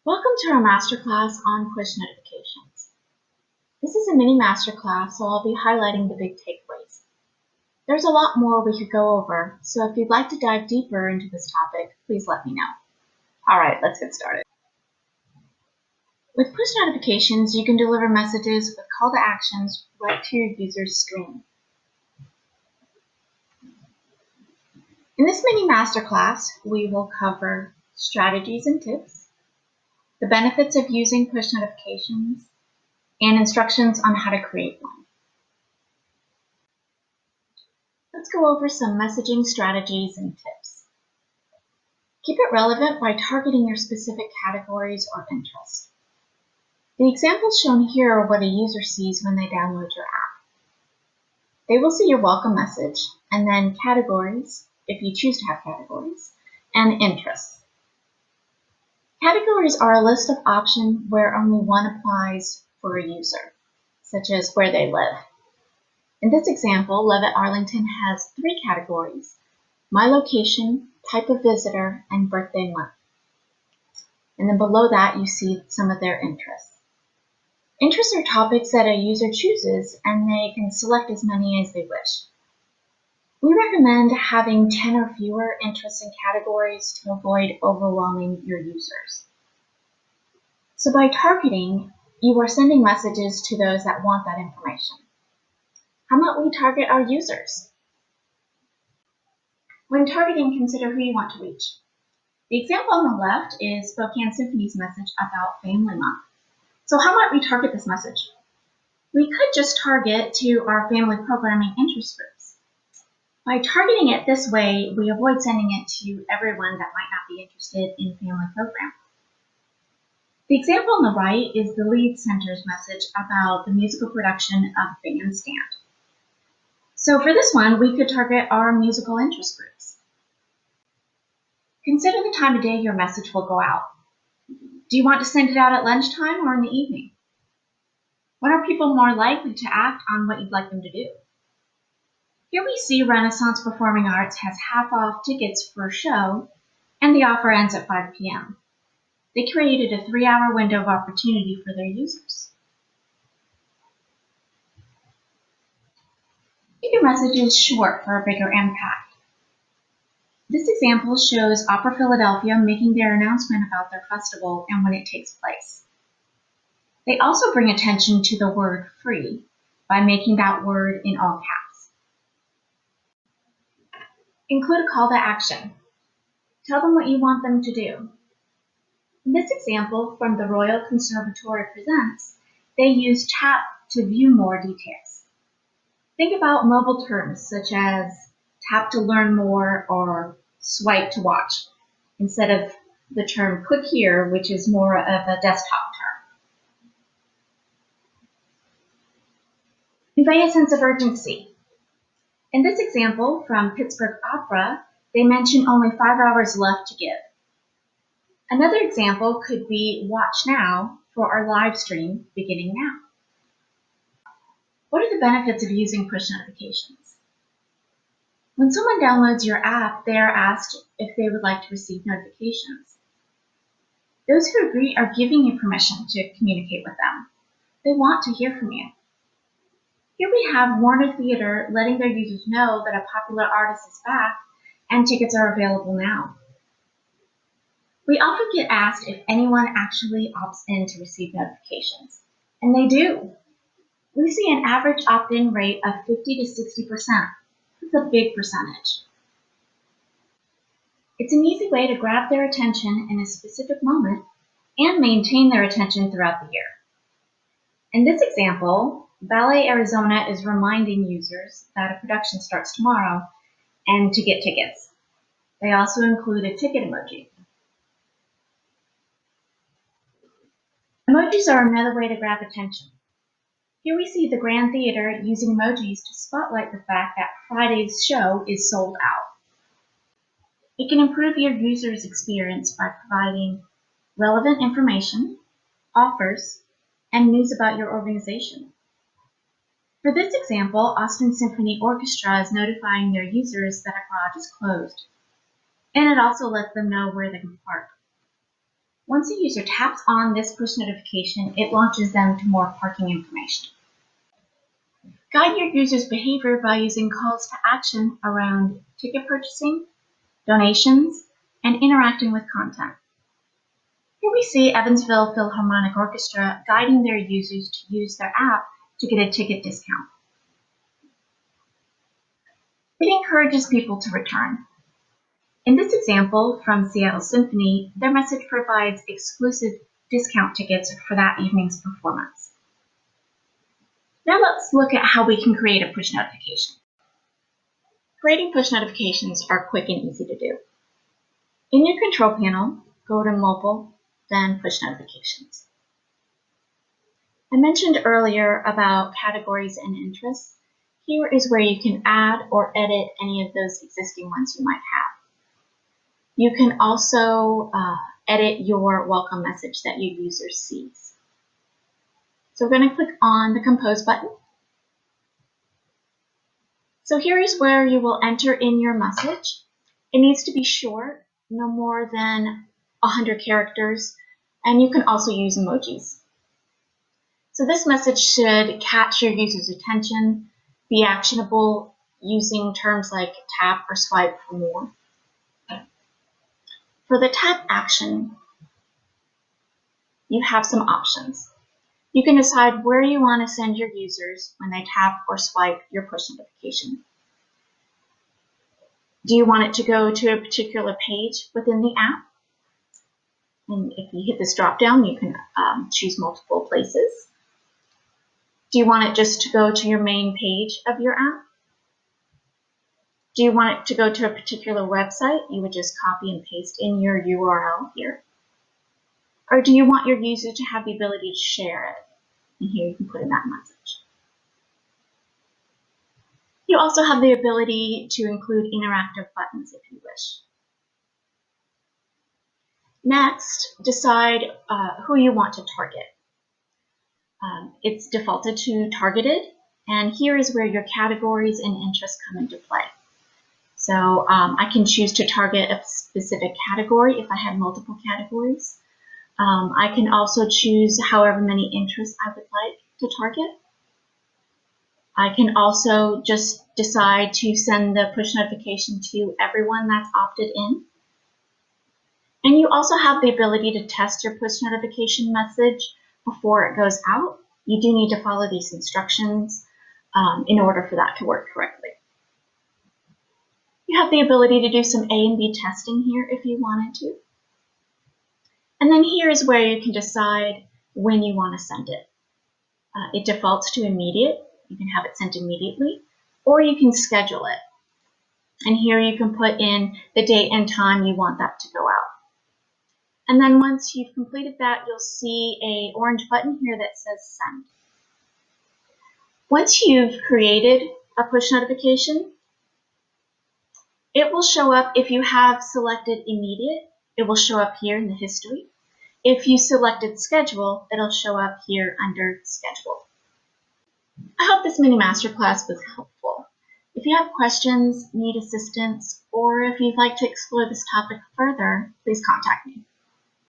Welcome to our Masterclass on push notifications. This is a mini Masterclass, so I'll be highlighting the big takeaways. There's a lot more we could go over, so if you'd like to dive deeper into this topic, please let me know. All right, let's get started. With push notifications, you can deliver messages with call to actions right to your user's screen. In this mini Masterclass, we will cover strategies and tips, the benefits of using push notifications, and instructions on how to create one. Let's go over some messaging strategies and tips. Keep it relevant by targeting your specific categories or interests. The examples shown here are what a user sees when they download your app. They will see your welcome message, and then categories, if you choose to have categories, and interests. Categories are a list of options where only one applies for a user, such as where they live. In this example, Live at Arlington has 3 categories: my location, type of visitor, and birthday month. And then below that, you see some of their interests. Interests are topics that a user chooses, and they can select as many as they wish. We recommend having 10 or fewer interests and categories to avoid overwhelming your users. So by targeting, you are sending messages to those that want that information. How might we target our users? When targeting, consider who you want to reach. The example on the left is Spokane Symphony's message about Family Month. So how might we target this message? We could just target to our family programming interest groups. By targeting it this way, we avoid sending it to everyone that might not be interested in family program. The example on the right is the Lead Center's message about the musical production of Bandstand. So for this one, we could target our musical interest groups. Consider the time of day your message will go out. Do you want to send it out at lunchtime or in the evening? When are people more likely to act on what you'd like them to do? Here we see Renaissance Performing Arts has half-off tickets for a show, and the offer ends at 5 p.m. They created a 3-hour window of opportunity for their users. Keep your messages short for a bigger impact. This example shows Opera Philadelphia making their announcement about their festival and when it takes place. They also bring attention to the word free by making that word in all caps. Include a call to action. Tell them what you want them to do. In this example from the Royal Conservatory Presents, they use tap to view more details. Think about mobile terms such as tap to learn more or swipe to watch, instead of the term click here, which is more of a desktop term. Convey a sense of urgency. In this example from Pittsburgh Opera, they mention only 5 hours left to give. Another example could be watch now for our live stream beginning now. What are the benefits of using push notifications? When someone downloads your app, they are asked if they would like to receive notifications. Those who agree are giving you permission to communicate with them. They want to hear from you. Here we have Warner Theater letting their users know that a popular artist is back and tickets are available now. We often get asked if anyone actually opts in to receive notifications, and they do. We see an average opt-in rate of 50 to 60%. That's a big percentage. It's an easy way to grab their attention in a specific moment and maintain their attention throughout the year. In this example, Ballet Arizona is reminding users that a production starts tomorrow and to get tickets. They also include a ticket emoji. Emojis are another way to grab attention. Here we see the Grand Theater using emojis to spotlight the fact that Friday's show is sold out. It can improve your user's experience by providing relevant information, offers, and news about your organization. For this example, Austin Symphony Orchestra is notifying their users that a garage is closed, and it also lets them know where they can park. Once a user taps on this push notification, it launches them to more parking information. Guide your user's behavior by using calls to action around ticket purchasing, donations, and interacting with content. Here we see Evansville Philharmonic Orchestra guiding their users to use their app to get a ticket discount. It encourages people to return. In this example from Seattle Symphony, their message provides exclusive discount tickets for that evening's performance. Now let's look at how we can create a push notification. Creating push notifications are quick and easy to do. In your control panel, go to Mobile, then Push Notifications. I mentioned earlier about categories and interests. Here is where you can add or edit any of those existing ones you might have. You can also edit your welcome message that your user sees. So we're going to click on the Compose button. So here is where you will enter in your message. It needs to be short, no more than 100 characters, and you can also use emojis. So this message should catch your user's attention, be actionable using terms like tap or swipe for more. For the tap action, you have some options. You can decide where you want to send your users when they tap or swipe your push notification. Do you want it to go to a particular page within the app? And if you hit this drop down, you can choose multiple places. Do you want it just to go to your main page of your app? Do you want it to go to a particular website? You would just copy and paste in your URL here. Or do you want your user to have the ability to share it? And here you can put in that message. You also have the ability to include interactive buttons if you wish. Next, decide who you want to target. It's defaulted to targeted, and here is where your categories and interests come into play. So I can choose to target a specific category if I have multiple categories. I can also choose however many interests I would like to target. I can also just decide to send the push notification to everyone that's opted in. And you also have the ability to test your push notification message before it goes out. You do need to follow these instructions in order for that to work correctly. You have the ability to do some A and B testing here if you wanted to. And then here is where you can decide when you want to send it. It defaults to immediate. You can have it sent immediately, or you can schedule it. And here you can put in the date and time you want that to go out. And then once you've completed that, you'll see an orange button here that says Send. Once you've created a push notification, it will show up if you have selected Immediate. It will show up here in the history. If you selected Schedule, it'll show up here under Schedule. I hope this mini masterclass was helpful. If you have questions, need assistance, or if you'd like to explore this topic further, please contact me.